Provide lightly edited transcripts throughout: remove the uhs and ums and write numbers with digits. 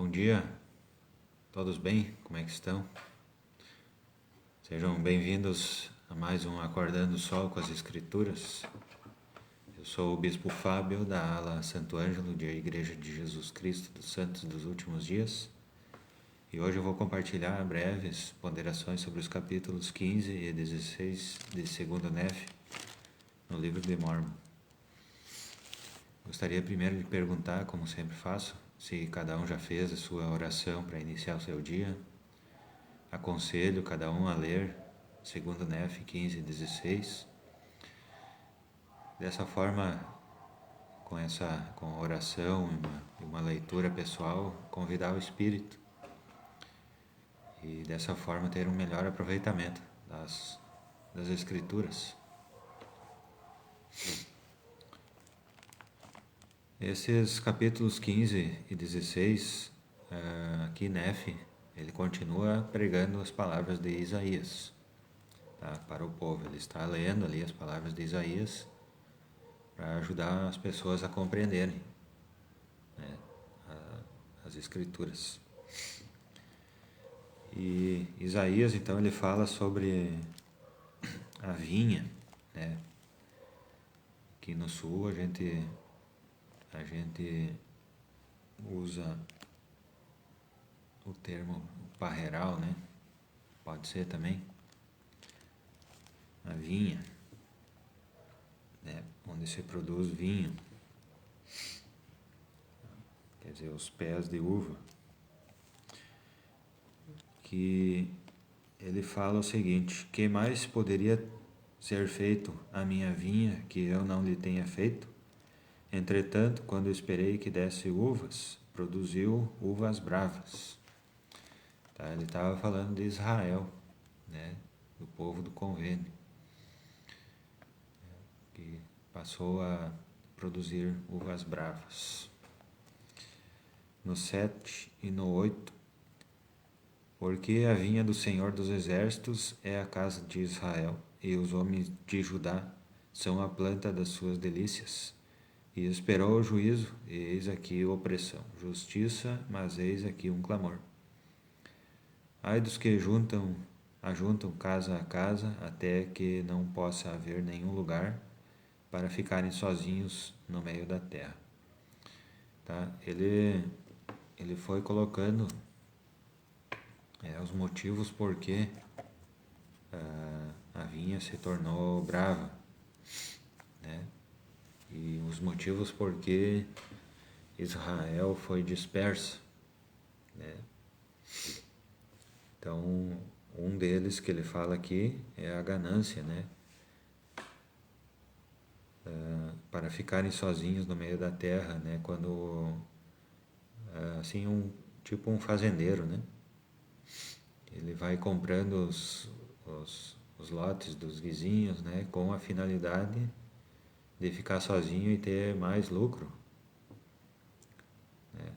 Bom dia, todos bem? Como é que estão? Sejam bem-vindos a mais um Acordando o Sol com as Escrituras. Eu sou o Bispo Fábio, da ala Santo Ângelo, da Igreja de Jesus Cristo dos Santos dos Últimos Dias. E hoje eu vou compartilhar breves ponderações sobre os capítulos 15 e 16 de 2 Nef, no livro de Mórmon. Gostaria primeiro de perguntar, como sempre faço, se cada um já fez a sua oração para iniciar o seu dia. Aconselho cada um a ler 2 Nef 15 e 16. Dessa forma, com a oração e uma leitura pessoal, convidar o Espírito e dessa forma ter um melhor aproveitamento das Escrituras. Esses capítulos 15 e 16, aqui Nef, ele continua pregando as palavras de Isaías, tá, para o povo. Ele está lendo ali as palavras de Isaías para ajudar as pessoas a compreenderem, né, as Escrituras. E Isaías, então, ele fala sobre a vinha, né, que no sul a gente usa o termo parreiral, né? Pode ser também a vinha, né, onde se produz vinho, quer dizer, os pés de uva, que ele fala o seguinte: que mais poderia ser feito à minha vinha que eu não lhe tenha feito? Entretanto, quando esperei que desse uvas, produziu uvas bravas. Tá? Ele estava falando de Israel, né, do povo do convênio, que passou a produzir uvas bravas. No 7 e no 8, porque a vinha do Senhor dos Exércitos é a casa de Israel, e os homens de Judá são a planta das suas delícias. E esperou o juízo, e eis aqui opressão, justiça, mas eis aqui um clamor. Ai dos que ajuntam casa a casa, até que não possa haver nenhum lugar para ficarem sozinhos no meio da terra. Tá? Ele foi colocando os motivos por que a vinha se tornou brava, né? E os motivos por que Israel foi disperso, né? Então, um deles que ele fala aqui é a ganância, né? Para ficarem sozinhos no meio da terra, né? Quando, assim, tipo um fazendeiro, né? Ele vai comprando os lotes dos vizinhos, né? Com a finalidade de ficar sozinho e ter mais lucro, né?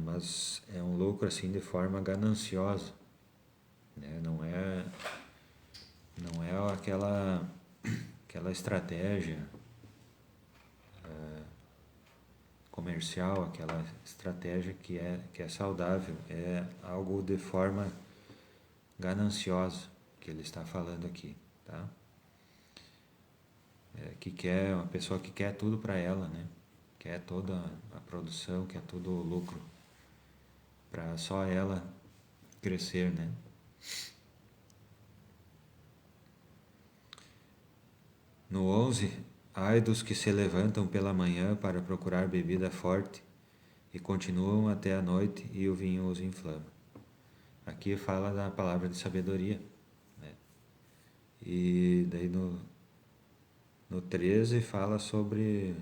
Mas é um lucro assim de forma gananciosa, né? Não é aquela estratégia comercial, aquela estratégia que é saudável, é algo de forma gananciosa que ele está falando aqui, tá? Que quer uma pessoa que quer tudo para ela, né? Quer toda a produção, quer todo o lucro para só ela crescer, né? No 11, ai dos que se levantam pela manhã para procurar bebida forte e continuam até a noite e o vinho os inflama. Aqui fala da palavra de sabedoria, né? E daí no 13 fala sobre...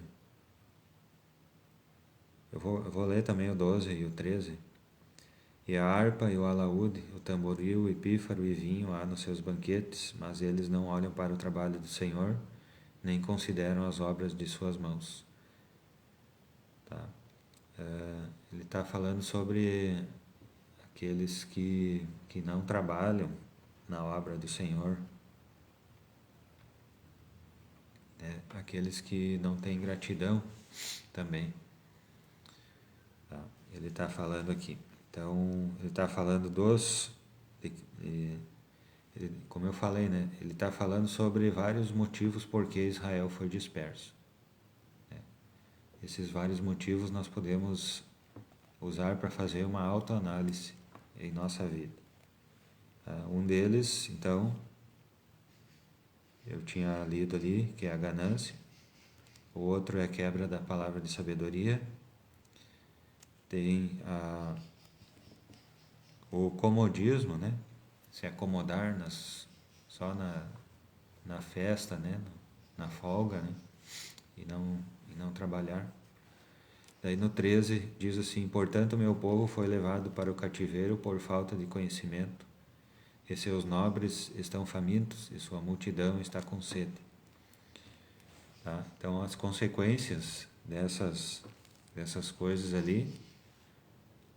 Eu vou ler também o 12 e o 13. E a harpa e o alaúde, o tamboril, e pífaro e vinho há nos seus banquetes, mas eles não olham para o trabalho do Senhor, nem consideram as obras de suas mãos. Tá? Ele está falando sobre aqueles que não trabalham na obra do Senhor, né? Aqueles que não têm gratidão também. Tá? ele está falando aqui. Então, ele está falando como eu falei, né? Ele está falando sobre vários motivos por que Israel foi disperso. Né? Esses vários motivos nós podemos usar para fazer uma autoanálise em nossa vida. Um deles, então, eu tinha lido ali, que é a ganância. O outro é a quebra da palavra de sabedoria. Tem o comodismo, né? Se acomodar só na festa, né? Na folga, né? E não trabalhar. Daí no 13 diz assim: portanto, meu povo foi levado para o cativeiro por falta de conhecimento, e seus nobres estão famintos, e sua multidão está com sede. Tá? Então, as consequências dessas coisas ali,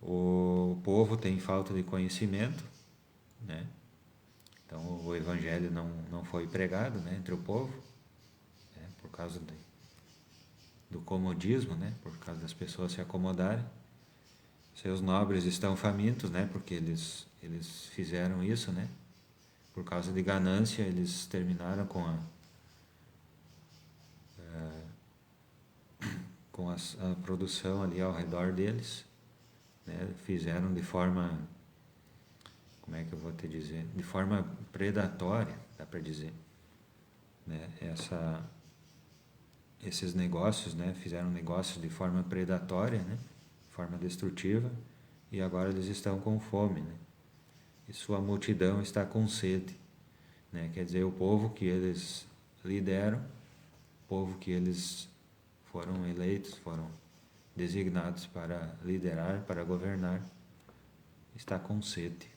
o povo tem falta de conhecimento, né? Então, o evangelho não foi pregado, né, entre o povo, né, por causa do comodismo, né, por causa das pessoas se acomodarem. Seus nobres estão famintos, né, porque eles fizeram isso, né, por causa de ganância. Eles terminaram com a produção ali ao redor deles, né, fizeram de forma, como é que eu vou te dizer, de forma predatória, dá para dizer, né, esses negócios, né, fizeram negócios de forma predatória, né, de forma destrutiva, e agora eles estão com fome, né, e sua multidão está com sede, né, quer dizer, o povo que eles lideram, o povo que eles foram eleitos, foram designados para liderar, para governar, está com sede.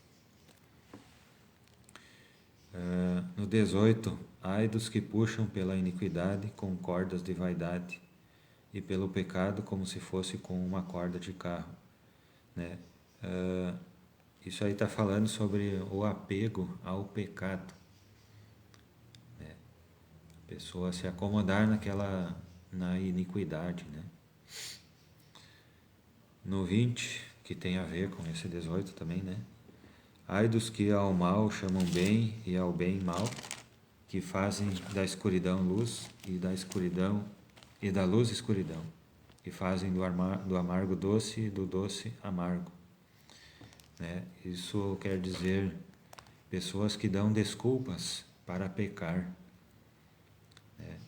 No 18, ai dos que puxam pela iniquidade com cordas de vaidade, e pelo pecado como se fosse com uma corda de carro, né? Isso aí está falando sobre o apego ao pecado, né? A pessoa se acomodar na iniquidade, né? No 20, que tem a ver com esse 18 também, né? Ai dos que ao mal chamam bem e ao bem mal, que fazem da escuridão luz e da luz escuridão, que fazem do amargo doce e do doce amargo, né? Isso quer dizer pessoas que dão desculpas para pecar, né?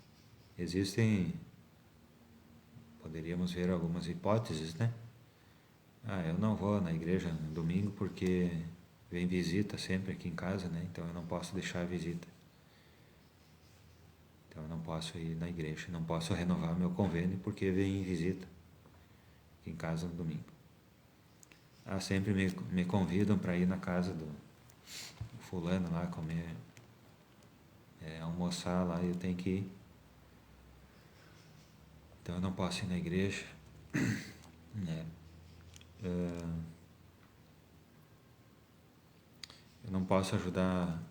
Poderíamos ver algumas hipóteses, né? Eu não vou na igreja no domingo porque vem visita sempre aqui em casa, né? Então eu não posso deixar a visita. Então eu não posso ir na igreja, não posso renovar meu convênio porque vem visita aqui em casa no domingo. Sempre me convidam para ir na casa do fulano lá comer, almoçar lá, e eu tenho que ir. Então eu não posso ir na igreja, né? Eu não posso ajudar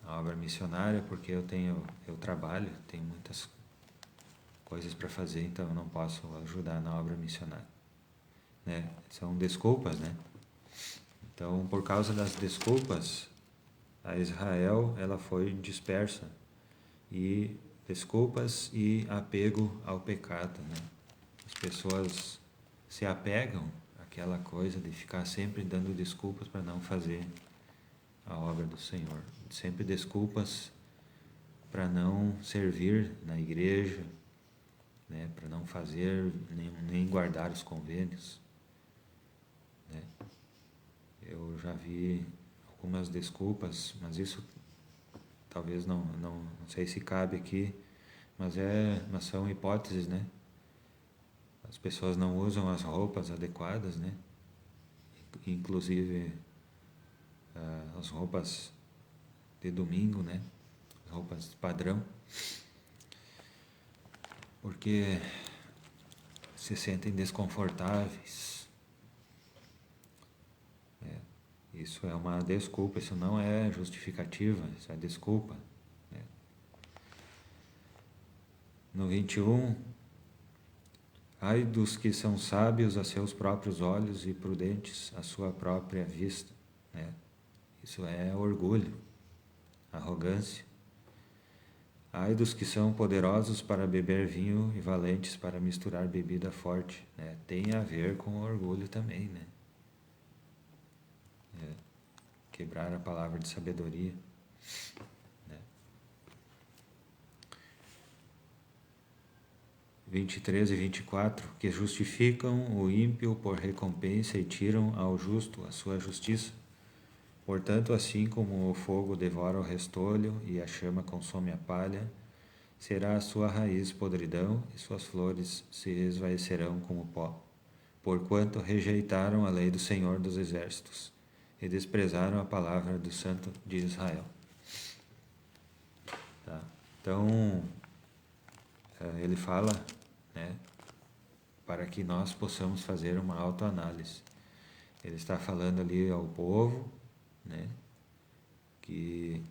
a obra missionária porque eu trabalho, tenho muitas coisas para fazer, então eu não posso ajudar na obra missionária, né? São desculpas, né? Então, por causa das desculpas, a Israel ela foi dispersa, e desculpas e apego ao pecado, né? As pessoas se apegam àquela coisa de ficar sempre dando desculpas para não fazer a obra do Senhor, sempre desculpas para não servir na igreja, né? Para não fazer nem guardar os convênios, né? Eu já vi algumas desculpas, mas isso talvez não sei se cabe aqui, mas são hipóteses, né? As pessoas não usam as roupas adequadas, né? Inclusive as roupas de domingo, né? Roupas padrão, porque se sentem desconfortáveis. Isso é uma desculpa, isso não é justificativa, isso é desculpa, né? No 21, Ai dos que são sábios a seus próprios olhos e prudentes à sua própria vista, né? Isso é orgulho, arrogância. Ai dos que são poderosos para beber vinho e valentes para misturar bebida forte, né? Tem a ver com orgulho também, né? Quebrar a palavra de sabedoria, né? 23 e 24, que justificam o ímpio por recompensa e tiram ao justo a sua justiça. Portanto, assim como o fogo devora o restolho e a chama consome a palha, será a sua raiz podridão e suas flores se esvaecerão como pó, porquanto rejeitaram a lei do Senhor dos Exércitos e desprezaram a palavra do Santo de Israel. Tá? Então, ele fala, né, para que nós possamos fazer uma autoanálise. Ele está falando ali ao povo, né, que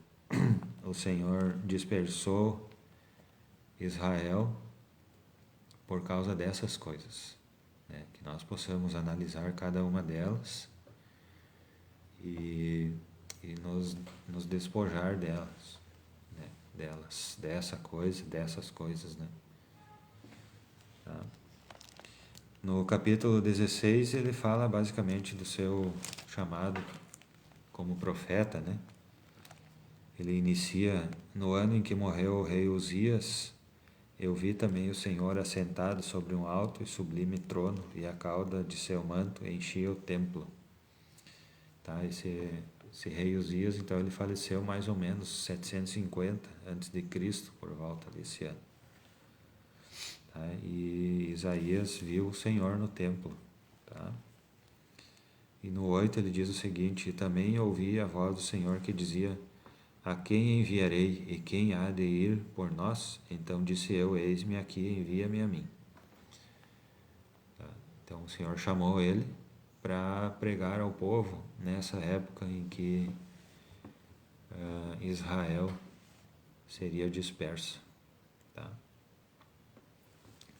o Senhor dispersou Israel por causa dessas coisas, né, que nós possamos analisar cada uma delas e nos despojar delas, né, dessas coisas, né. Tá? No capítulo 16 ele fala basicamente do seu chamado como profeta, né? Ele inicia: no ano em que morreu o rei Uzias, eu vi também o Senhor assentado sobre um alto e sublime trono, e a cauda de seu manto enchia o templo. Tá? Esse rei Uzias, então, ele faleceu mais ou menos 750 a.C., por volta desse ano. Tá? E Isaías viu o Senhor no templo. Tá? E no 8 ele diz o seguinte: também ouvi a voz do Senhor que dizia: a quem enviarei e quem há de ir por nós? Então disse eu: eis-me aqui, envia-me a mim. Tá? Então o Senhor chamou ele para pregar ao povo nessa época em que Israel seria disperso. Tá?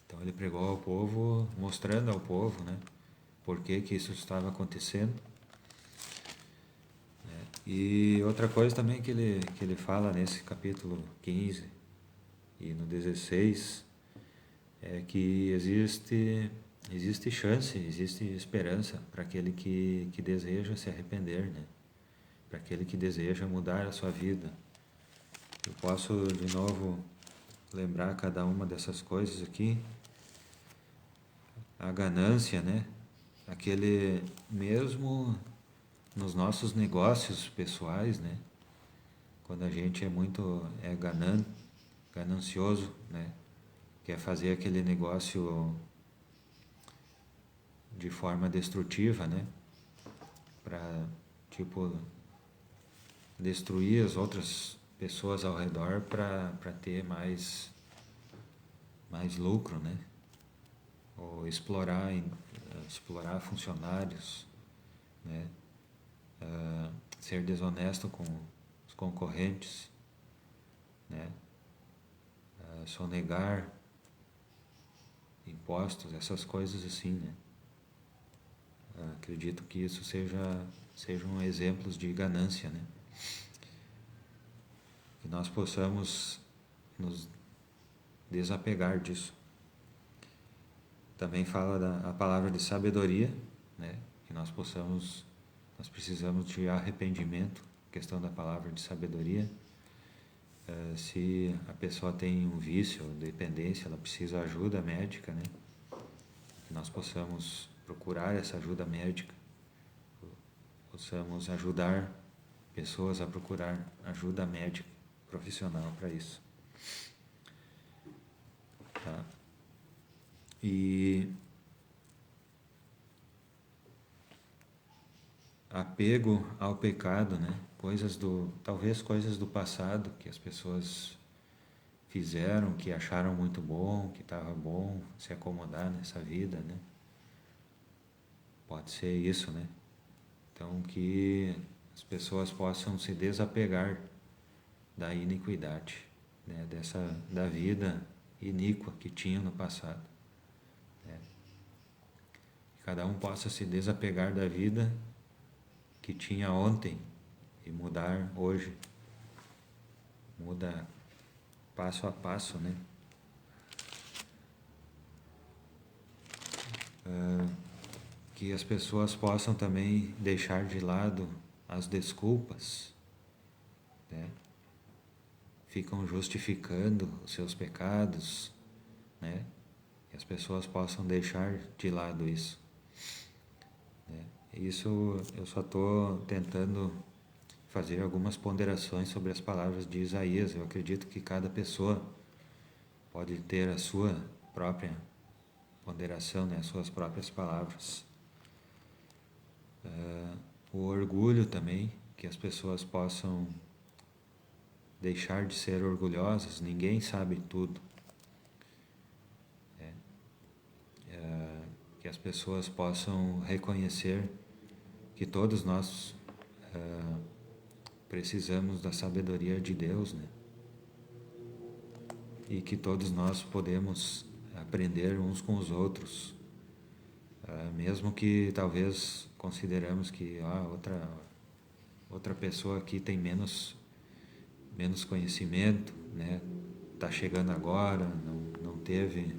Então ele pregou ao povo, mostrando ao povo, né, por que isso estava acontecendo. E outra coisa também que ele fala nesse capítulo 15 e no 16 é que existe chance, existe esperança para aquele que deseja se arrepender, né? Para aquele que deseja mudar a sua vida. Eu posso de novo lembrar cada uma dessas coisas aqui. A ganância, né? Aquele mesmo nos nossos negócios pessoais, né? Quando a gente é ganancioso, né? Quer fazer aquele negócio de forma destrutiva, né? Para, tipo, destruir as outras pessoas ao redor para ter mais lucro, né? Ou explorar funcionários, né? Ser desonesto com os concorrentes, né? Sonegar impostos, essas coisas assim, né? Acredito que isso sejam exemplos de ganância, né? Que nós possamos nos desapegar disso. Também fala a palavra de sabedoria, né? Que nós precisamos de arrependimento, questão da palavra de sabedoria. Se a pessoa tem um vício, dependência, ela precisa de ajuda médica, né? Que nós possamos procurar essa ajuda médica, possamos ajudar pessoas a procurar ajuda médica profissional para isso. Tá? E apego ao pecado, né? Talvez coisas do passado que as pessoas fizeram, que acharam muito bom, que estava bom se acomodar nessa vida, né? Pode ser isso, né? Então que as pessoas possam se desapegar da iniquidade, né? Da vida iníqua que tinha no passado, né? que cada um possa se desapegar da vida que tinha ontem e mudar hoje. Muda passo a passo, né? Que as pessoas possam também deixar de lado as desculpas, né? Ficam justificando os seus pecados, né? Que as pessoas possam deixar de lado isso, né? Isso eu só estou tentando fazer algumas ponderações sobre as palavras de Isaías. Eu acredito que cada pessoa pode ter a sua própria ponderação, né? As suas próprias palavras. O orgulho também, que as pessoas possam deixar de ser orgulhosas. Ninguém sabe tudo. Que as pessoas possam reconhecer que todos nós precisamos da sabedoria de Deus, né? E que todos nós podemos aprender uns com os outros, mesmo que talvez consideramos que outra pessoa aqui tem menos conhecimento, né? Está chegando agora, não teve,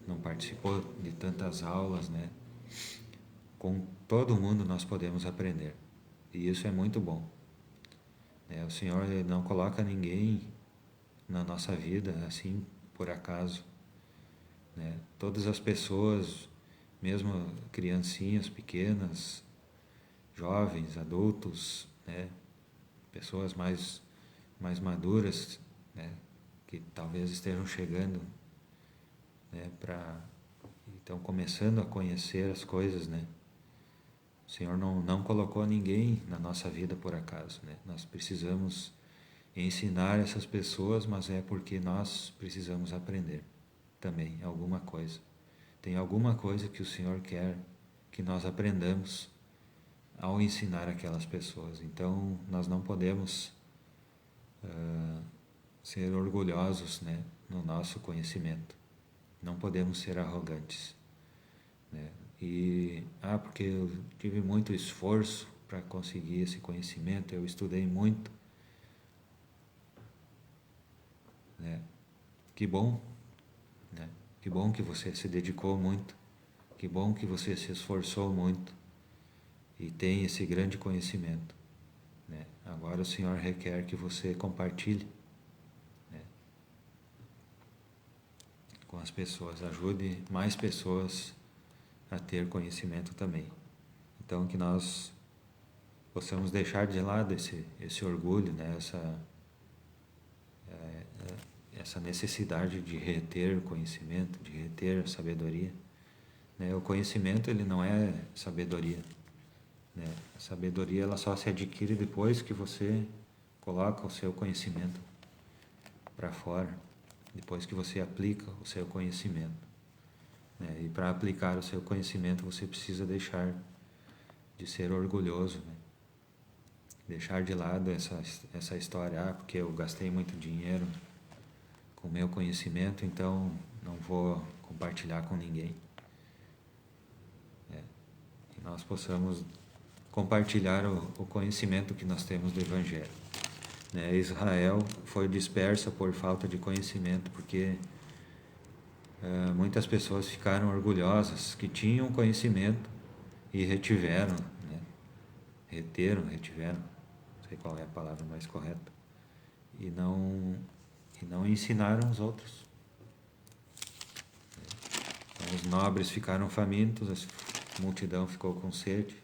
não participou de tantas aulas, né? Com todo mundo nós podemos aprender, e isso é muito bom, né? O Senhor não coloca ninguém na nossa vida assim por acaso, né? Todas as pessoas, mesmo criancinhas pequenas, jovens, adultos, né? Pessoas mais maduras, né? Que talvez estejam chegando, né? Estão começando a conhecer as coisas, né? O Senhor não colocou ninguém na nossa vida por acaso, né? Nós precisamos ensinar essas pessoas, mas é porque nós precisamos aprender também alguma coisa. Tem alguma coisa que o Senhor quer que nós aprendamos ao ensinar aquelas pessoas. Então, nós não podemos ser orgulhosos, né, no nosso conhecimento. Não podemos ser arrogantes, né? Porque eu tive muito esforço para conseguir esse conhecimento, eu estudei muito, né? Que bom, né? Que bom que você se dedicou muito, que bom que você se esforçou muito e tem esse grande conhecimento, né? Agora o Senhor requer que você compartilhe, né, com as pessoas, ajude mais pessoas a ter conhecimento também. Então que nós possamos deixar de lado esse orgulho, né, essa necessidade de reter conhecimento, de reter sabedoria, né? O conhecimento, ele não é sabedoria, né? A sabedoria, ela só se adquire depois que você coloca o seu conhecimento para fora, depois que você aplica o seu conhecimento, né? E para aplicar o seu conhecimento você precisa deixar de ser orgulhoso, né? Deixar de lado essa história, porque eu gastei muito dinheiro com o meu conhecimento, então não vou compartilhar com ninguém. Que nós possamos compartilhar o conhecimento que nós temos do Evangelho, né? Israel foi dispersa por falta de conhecimento, porque muitas pessoas ficaram orgulhosas que tinham conhecimento e retiveram, né? Retiveram, não sei qual é a palavra mais correta, e não ensinaram os outros. Então, os nobres ficaram famintos, a multidão ficou com sede,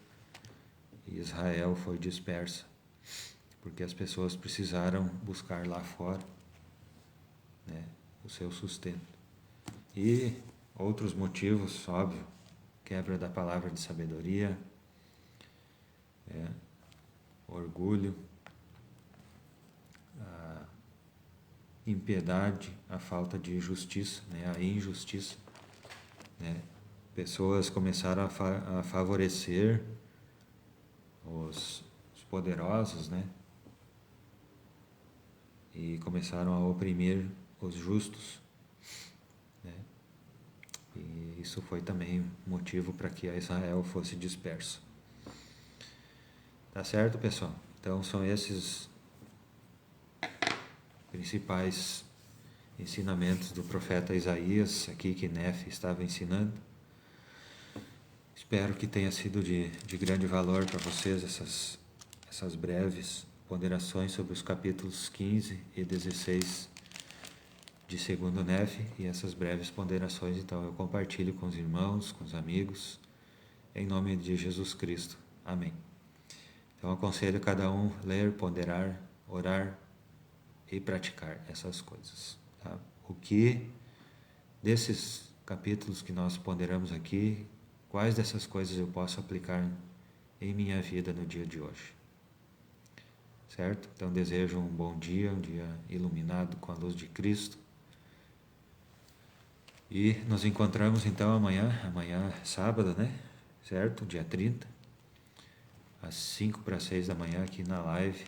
e Israel foi dispersa, porque as pessoas precisaram buscar lá fora, né, o seu sustento. E outros motivos, óbvio, quebra da palavra de sabedoria, orgulho, a impiedade, a falta de justiça, né, a injustiça, né? Pessoas começaram a favorecer os poderosos, né? E começaram a oprimir os justos, né? E isso foi também motivo para que a Israel fosse dispersa. Tá certo, pessoal? Então são esses principais ensinamentos do profeta Isaías aqui que Nefe estava ensinando. Espero que tenha sido de grande valor para vocês essas breves ponderações sobre os capítulos 15 e 16 de segundo Nefe, e essas breves ponderações então eu compartilho com os irmãos, com os amigos, em nome de Jesus Cristo. Amém. Então aconselho cada um ler, ponderar, orar e praticar essas coisas. Tá? O que desses capítulos que nós ponderamos aqui, quais dessas coisas eu posso aplicar em minha vida no dia de hoje? Certo? Então desejo um bom dia, um dia iluminado com a luz de Cristo. E nos encontramos então amanhã sábado, né? Certo? Dia 30, às 5 para 6 da manhã aqui na live,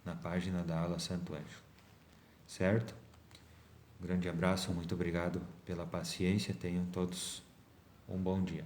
na página da Ala Santo Anjo. Certo? Um grande abraço, muito obrigado pela paciência, tenham todos um bom dia.